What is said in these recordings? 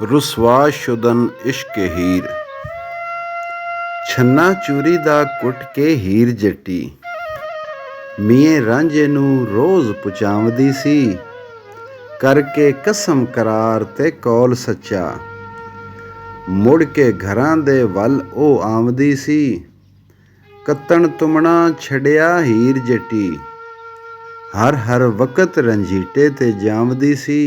रुसवा शुदन इश्क हीर। छन्ना चूरी दा कुट के हीर जट्टी मीए रांझे नूं रोज़ पुचावदी सी। करके कसम करार ते कौल सच्चा मुड़ के घरां दे वल ओ आमदी सी। कत्तण तुमणा छड़िया हीर जट्टी हर हर वक़्त रंजीटे ते जामदी सी।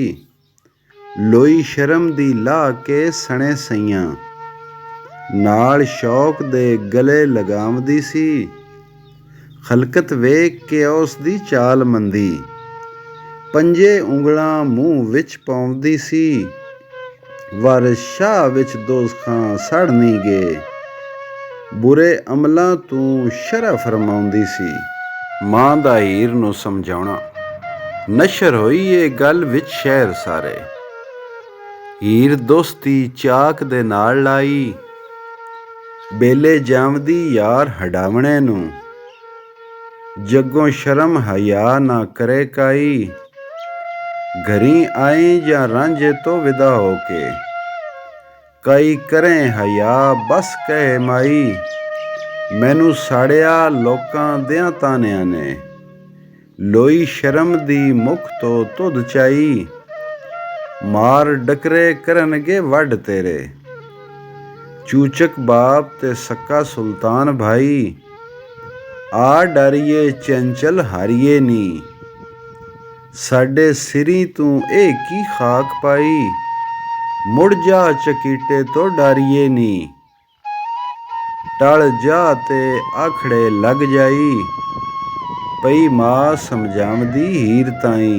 लोई शर्म दी ला के सणे सईयां नाल शौक दे गले लगावदी सी। खलकत वेख के उस दी चाल मंदी पंजे उंगलां मूँह विच पाउंदी सी। वर शाह विच दोज़खां सड़ नहीं गए बुरे अमलां तूं शरह फरमाउंदी सी। मां दा हीर नूं समझाउणा। नशर होई ये गल विच शहर सारे हीर दोस्ती चाक दे नाल लाई। बेले जामदी यार हडावणे नूं जग्गों शर्म हया ना करे काई। घरी आई जां रांझे तो विदा होके कई करें हया बस कहे माई। मैनू साड़िया लोकां देयां तानियां ने लोई शर्म दी मुख तो तुध चाई। मार डकरे करनगे वड तेरे चूचक बाप ते सक्का सुल्तान भाई। आ डरिए चंचल हारिए नी साडे सिरी तू ए की खाक पाई। मुड़ जा चकीटे तो डारिए नी टल जा ते आखड़े लग जाई। पई मां समझावदी हीर ताई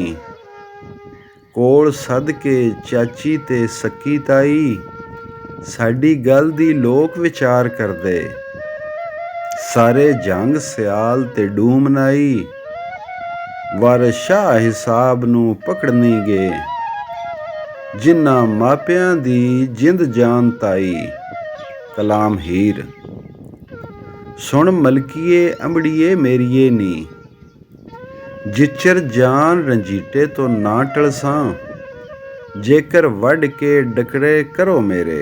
कोल सद के चाची ते सक्की ताई। साडी गल दी लोक विचार करदे सारे जंग सियाल ते डूम नाई। वर शाह हिसाब नूं पकड़नी गए जिन्ना मापियां दी जिंद जान ताई। कलाम हीर। सुन मलकीए अमड़िए मेरिए नी जिचर जान रंजीटे तो ना टलसां। जेकर वड के डकरे करो मेरे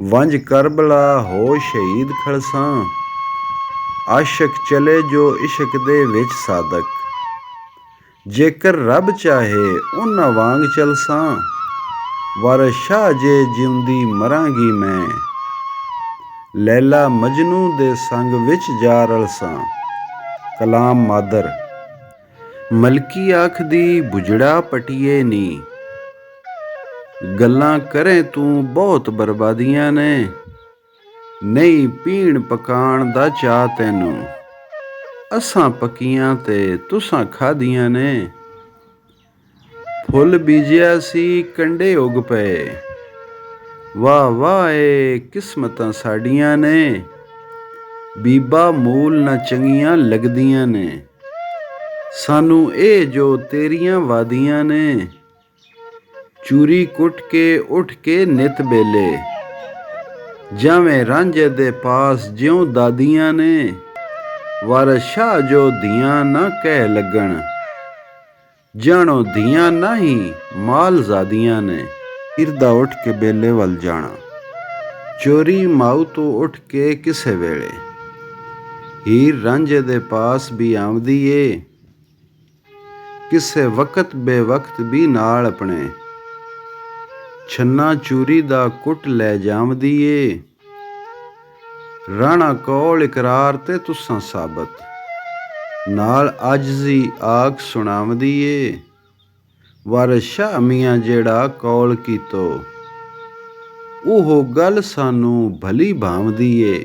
वंज करबला हो शहीद खड़सां। आशक चले जो इश्क दे विच सादक जेकर रब चाहे उन्हां वांग चलसां। वर शाह जे जिउंदी मरांगी मैं लैला मजनू दे संग विच जा रलसां। कलाम मादर। मलकी आखदी बुजड़ा पटिए नी गल्लां करें तू बहुत बर्बादियां ने। नहीं पीण पकाण दा चा तैनू असां पकियां ते तुसां खादियां ने। फुल बीजिया सी कंडे उग पए वाह वाह ए किस्मतां साडियां ने। बीबा मूल ना चंगियां लगदियां ने सानू ए जो तेरियां वादियां ने। चूरी कुट के उठ के नित बेले जावें रांझे दे पास ज्यों दादियां ने। वर शाह जो धियां ना कह लगण जानो धियां नाही माल ज़ादियां ने। हिरदा उठ के बेले वल जाना चोरी माऊ तो उठ के किसे वेले हीर रांझे दे पास भी आमदी ए। किसे वक़्त बेवक़्त भी नाल अपने छन्ना चूरी दा कुट लै जामदी ए। राणा कौल इकरार ते तुसां साबत नाल आजजी आख सुणावदी ए। वर शाह मियां जेड़ा कौल कीतो ओहो गल सानू भली भावदी ए।